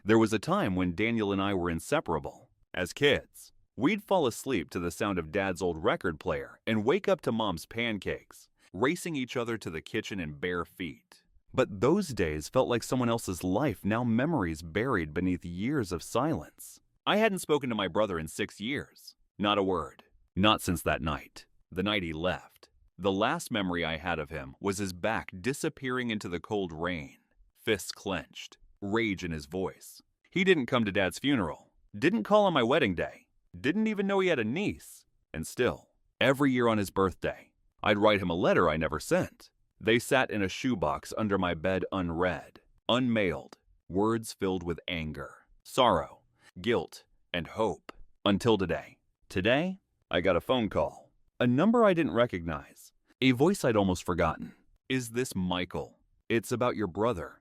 There was a time when Daniel and I were inseparable. As kids, we'd fall asleep to the sound of Dad's old record player and wake up to Mom's pancakes, racing each other to the kitchen in bare feet. But those days felt like someone else's life, now memories buried beneath years of silence. I hadn't spoken to my brother in 6 years. Not a word. Not since that night. The night he left. The last memory I had of him was his back disappearing into the cold rain. Fists clenched. Rage in his voice. He didn't come to Dad's funeral. Didn't call on my wedding day. Didn't even know he had a niece. And still, every year on his birthday, I'd write him a letter I never sent. They sat in a shoebox under my bed unread, unmailed, words filled with anger, sorrow, guilt, and hope. Until today. Today, I got a phone call. A number I didn't recognize. A voice I'd almost forgotten. Is this Michael? It's about your brother.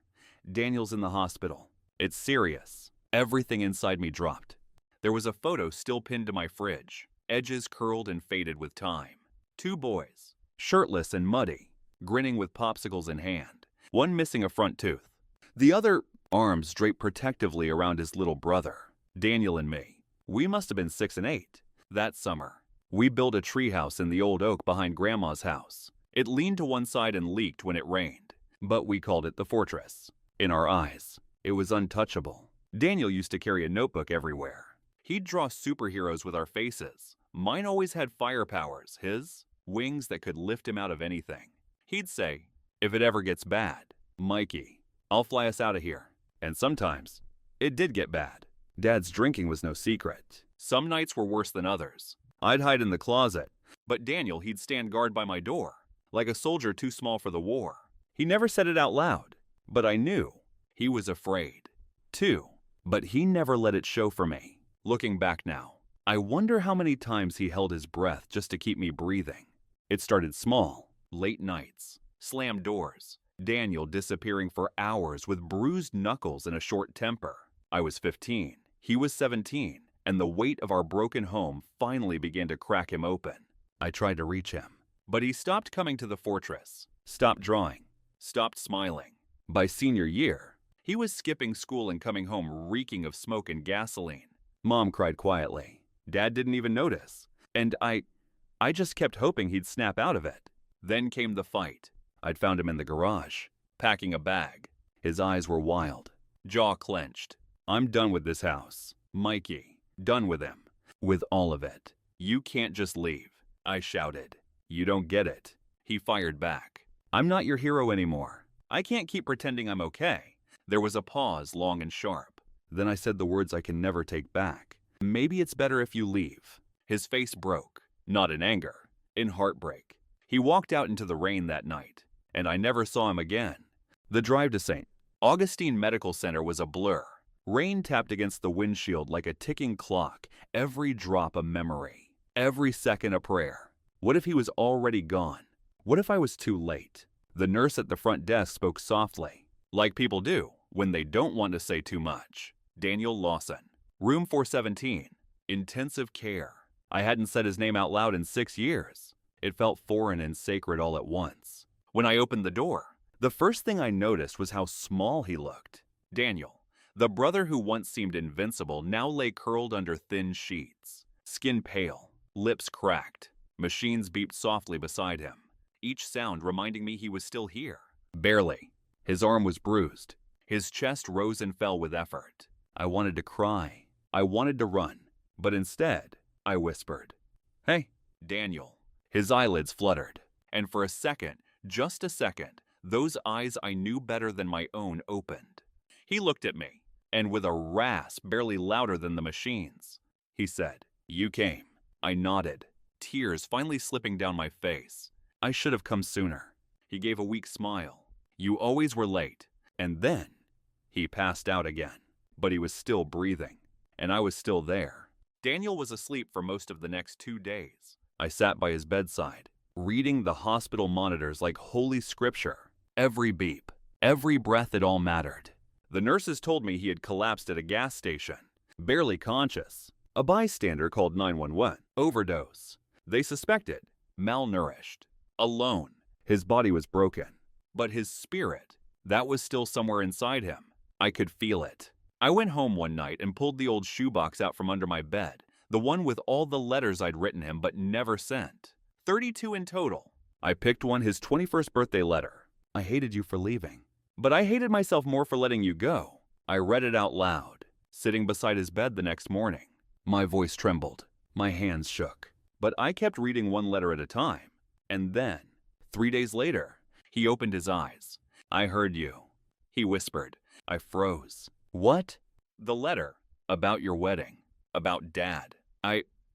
Daniel's in the hospital. It's serious. Everything inside me dropped. There was a photo still pinned to my fridge, edges curled and faded with time. 2 boys, shirtless and muddy, grinning with popsicles in hand, one missing a front tooth. The other, arms draped protectively around his little brother. Daniel and me. We must have been 6 and 8. That summer, we built a treehouse in the old oak behind Grandma's house. It leaned to one side and leaked when it rained, but we called it the fortress. In our eyes, it was untouchable. Daniel used to carry a notebook everywhere. He'd draw superheroes with our faces. Mine always had fire powers, his, wings that could lift him out of anything. He'd say, if it ever gets bad, Mikey, I'll fly us out of here. And sometimes, it did get bad. Dad's drinking was no secret. Some nights were worse than others. I'd hide in the closet, but Daniel, he'd stand guard by my door, like a soldier too small for the war. He never said it out loud, but I knew he was afraid, too. But he never let it show for me. Looking back now, I wonder how many times he held his breath just to keep me breathing. It started small, late nights, slammed doors, Daniel disappearing for hours with bruised knuckles and a short temper. I was 15, he was 17, and the weight of our broken home finally began to crack him open. I tried to reach him, but he stopped coming to the fortress, stopped drawing, stopped smiling. By senior year, he was skipping school and coming home reeking of smoke and gasoline. Mom cried quietly. Dad didn't even notice. And I just kept hoping he'd snap out of it. Then came the fight. I'd found him in the garage, packing a bag. His eyes were wild, jaw clenched. I'm done with this house. Mikey, done with him. With all of it. You can't just leave. I shouted. You don't get it. He fired back. I'm not your hero anymore. I can't keep pretending I'm okay. There was a pause, long and sharp. Then I said the words I can never take back. Maybe it's better if you leave. His face broke, not in anger, in heartbreak. He walked out into the rain that night, and I never saw him again. The drive to St. Augustine Medical Center was a blur. Rain tapped against the windshield like a ticking clock, every drop a memory, every second a prayer. What if he was already gone? What if I was too late? The nurse at the front desk spoke softly, like people do when they don't want to say too much. Daniel Lawson, room 417, intensive care. I hadn't said his name out loud in 6 years. It felt foreign and sacred all at once. When I opened the door, the first thing I noticed was how small he looked. Daniel, the brother who once seemed invincible, now lay curled under thin sheets. Skin pale, lips cracked. Machines beeped softly beside him, each sound reminding me he was still here. Barely. His arm was bruised. His chest rose and fell with effort. I wanted to cry. I wanted to run. But instead, I whispered, "Hey, Daniel." His eyelids fluttered. And for a second, just a second, those eyes I knew better than my own opened. He looked at me, and with a rasp barely louder than the machines, he said, "You came." I nodded, tears finally slipping down my face. I should have come sooner. He gave a weak smile. "You always were late." And then he passed out again. But he was still breathing, and I was still there. Daniel was asleep for most of the next 2 days. I sat by his bedside, reading the hospital monitors like holy scripture. Every beep, every breath, it all mattered. The nurses told me he had collapsed at a gas station, barely conscious. A bystander called 911. Overdose. They suspected. Malnourished. Alone. His body was broken. But his spirit, that was still somewhere inside him. I could feel it. I went home one night and pulled the old shoebox out from under my bed, the one with all the letters I'd written him but never sent. 32 in total. I picked one, his 21st birthday letter. I hated you for leaving, but I hated myself more for letting you go. I read it out loud, sitting beside his bed the next morning. My voice trembled, my hands shook, but I kept reading one letter at a time. And then, 3 days later, he opened his eyes. I heard you, he whispered. I froze. What? The letter. About your wedding. About Dad.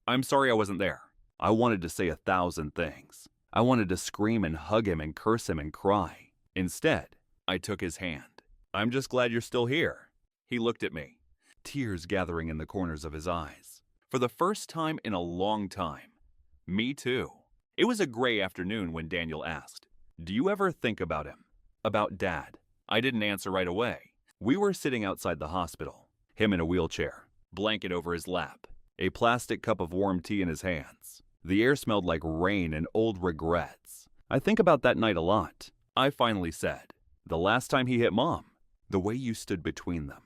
I'm sorry I wasn't there. I wanted to say 1,000 things. I wanted to scream and hug him and curse him and cry. Instead, I took his hand. I'm just glad you're still here. He looked at me, tears gathering in the corners of his eyes. For the first time in a long time. Me too. It was a gray afternoon when Daniel asked, "Do you ever think about him? About Dad?" I didn't answer right away. We were sitting outside the hospital, him in a wheelchair, blanket over his lap, a plastic cup of warm tea in his hands. The air smelled like rain and old regrets. I think about that night a lot. I finally said, "The last time he hit Mom, the way you stood between them."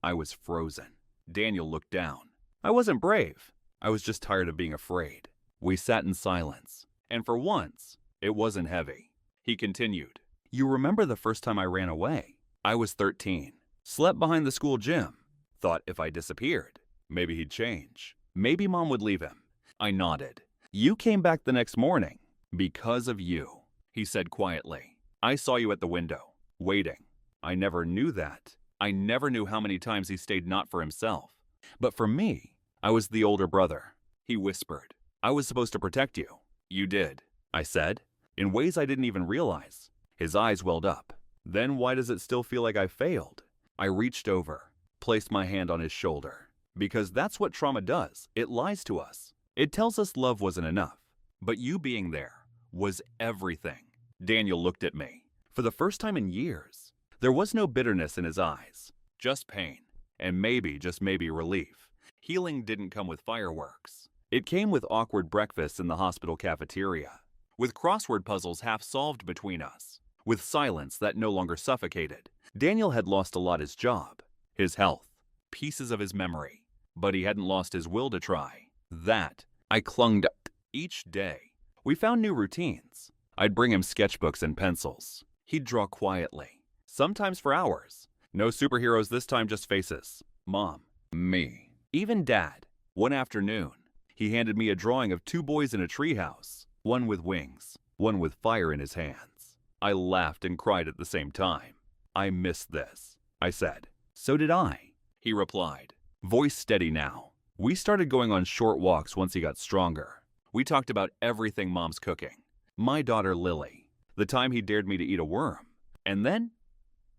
I was frozen. Daniel looked down. I wasn't brave. I was just tired of being afraid. We sat in silence, and for once, it wasn't heavy. He continued, "You remember the first time I ran away? I was 13, slept behind the school gym, thought if I disappeared, maybe he'd change. Maybe Mom would leave him." I nodded. "You came back the next morning, because of you," he said quietly. "I saw you at the window, waiting. I never knew that. I never knew how many times he stayed not for himself, but for me. I was the older brother," he whispered. "I was supposed to protect you." "You did," I said, in ways I didn't even realize. His eyes welled up. "Then why does it still feel like I failed?" I reached over, placed my hand on his shoulder. Because that's what trauma does. It lies to us. It tells us love wasn't enough. But you being there was everything. Daniel looked at me. For the first time in years, there was no bitterness in his eyes. Just pain. And maybe, just maybe, relief. Healing didn't come with fireworks. It came with awkward breakfasts in the hospital cafeteria. With crossword puzzles half solved between us. With silence that no longer suffocated. Daniel had lost a lot: his job, his health, pieces of his memory. But he hadn't lost his will to try. That I clung to. Each day, we found new routines. I'd bring him sketchbooks and pencils. He'd draw quietly, sometimes for hours. No superheroes this time, just faces. Mom, me, even Dad. One afternoon, he handed me a drawing of 2 boys in a treehouse, one with wings, one with fire in his hands. I laughed and cried at the same time. "I missed this," I said. "So did I," he replied, voice steady now. We started going on short walks once he got stronger. We talked about everything Mom's cooking. My daughter Lily, the time he dared me to eat a worm. And then,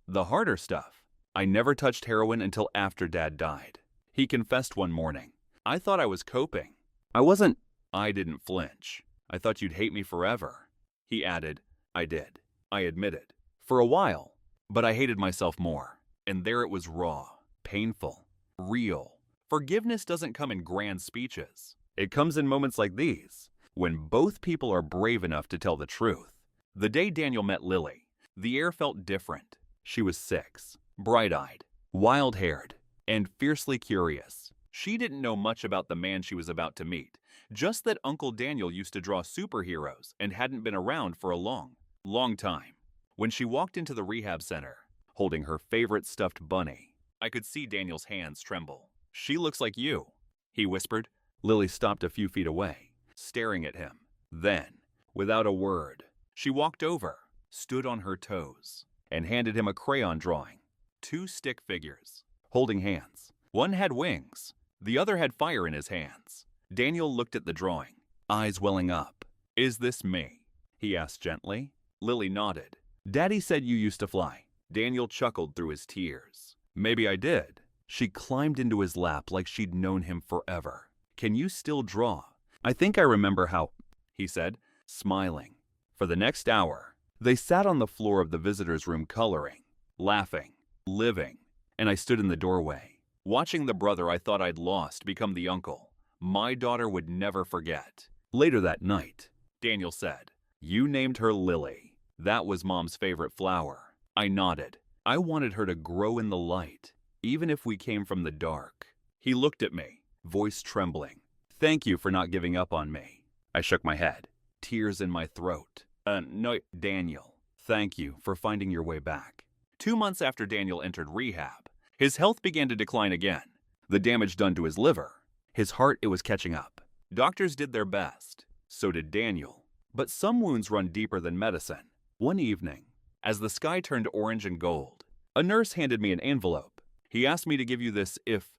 the harder stuff. I never touched heroin until after Dad died. He confessed one morning. I thought I was coping. I didn't flinch. "I thought you'd hate me forever." He added, "I did." I admitted. For a while. But I hated myself more. And there it was, raw, painful, real. Forgiveness doesn't come in grand speeches. It comes in moments like these, when both people are brave enough to tell the truth. The day Daniel met Lily, the air felt different. She was 6, bright-eyed, wild-haired, and fiercely curious. She didn't know much about the man she was about to meet, just that Uncle Daniel used to draw superheroes and hadn't been around for a long time. When she walked into the rehab center, holding her favorite stuffed bunny, I could see Daniel's hands tremble. "She looks like you," he whispered. Lily stopped a few feet away, staring at him. Then, without a word, she walked over, stood on her toes, and handed him a crayon drawing. 2 stick figures, holding hands. One had wings, the other had fire in his hands. Daniel looked at the drawing, eyes welling up. "Is this me?" he asked gently. Lily nodded. "Daddy said you used to fly." Daniel chuckled through his tears. "Maybe I did." She climbed into his lap like she'd known him forever. "Can you still draw?" "I think I remember how," he said, smiling. For the next hour, they sat on the floor of the visitor's room coloring, laughing, living, and I stood in the doorway, watching the brother I thought I'd lost become the uncle my daughter would never forget. Later that night, Daniel said, "You named her Lily. That was Mom's favorite flower." I nodded. I wanted her to grow in the light, even if we came from the dark. He looked at me, voice trembling. Thank you for not giving up on me. I shook my head, tears in my throat. No, Daniel, thank you for finding your way back. 2 months after Daniel entered rehab, his health began to decline again. The damage done to his liver, his heart, it was catching up. Doctors did their best. So did Daniel. But some wounds run deeper than medicine. One evening, as the sky turned orange and gold, a nurse handed me an envelope. He asked me to give you this if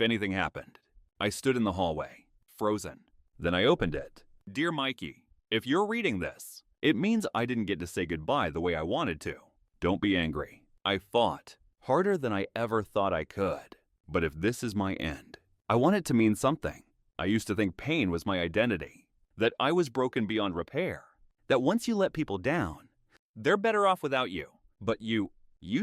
anything happened. I stood in the hallway, frozen. Then I opened it. Dear Mikey, if you're reading this, it means I didn't get to say goodbye the way I wanted to. Don't be angry. I fought harder than I ever thought I could. But if this is my end, I want it to mean something. I used to think pain was my identity, that I was broken beyond repair, that once you let people down, they're better off without you. But you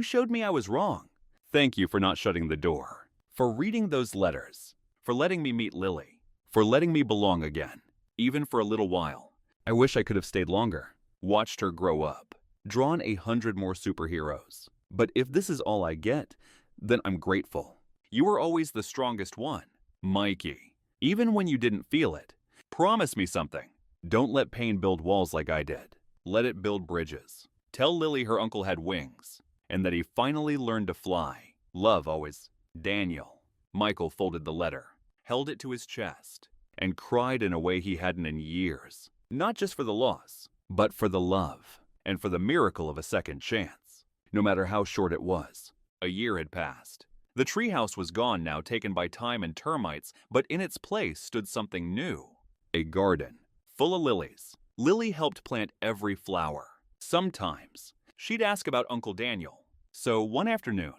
showed me I was wrong. Thank you for not shutting the door, for reading those letters, for letting me meet Lily, for letting me belong again, even for a little while. I wish I could have stayed longer, watched her grow up, drawn 100 more superheroes. But if this is all I get, then I'm grateful. You were always the strongest one, Mikey. Even when you didn't feel it, promise me something. Don't let pain build walls like I did. Let it build bridges. Tell Lily her uncle had wings, and that he finally learned to fly. Love always, Daniel. Michael folded the letter, held it to his chest, and cried in a way he hadn't in years. Not just for the loss, but for the love, and for the miracle of a second chance. No matter how short it was. A year had passed. The treehouse was gone now, taken by time and termites, but in its place stood something new. A garden, full of lilies. Lily helped plant every flower. Sometimes, she'd ask about Uncle Daniel. So one afternoon,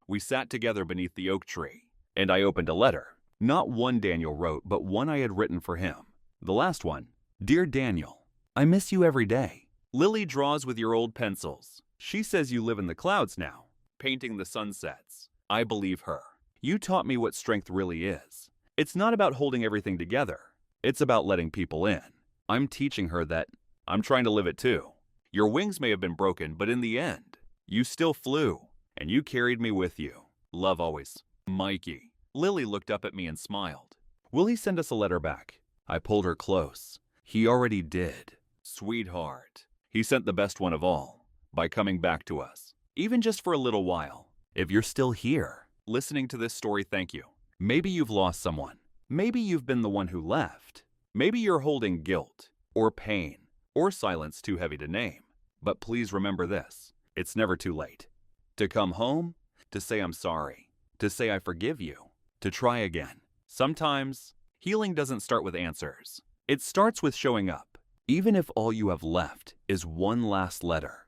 we sat together beneath the oak tree, and I opened a letter. Not one Daniel wrote, but one I had written for him. The last one, Dear Daniel, I miss you every day. Lily draws with your old pencils. She says you live in the clouds now, painting the sunsets. I believe her. You taught me what strength really is. It's not about holding everything together. It's about letting people in. I'm teaching her that I'm trying to live it too. Your wings may have been broken, but in the end, you still flew, and you carried me with you. Love always, Mikey. Lily looked up at me and smiled. Will he send us a letter back? I pulled her close. He already did. Sweetheart. He sent the best one of all, by coming back to us, even just for a little while. If you're still here, listening to this story, thank you. Maybe you've lost someone. Maybe you've been the one who left. Maybe you're holding guilt, or pain, or silence too heavy to name. But please remember this. It's never too late. To come home, to say I'm sorry, to say I forgive you, to try again. Sometimes, healing doesn't start with answers. It starts with showing up. Even if all you have left is one last letter,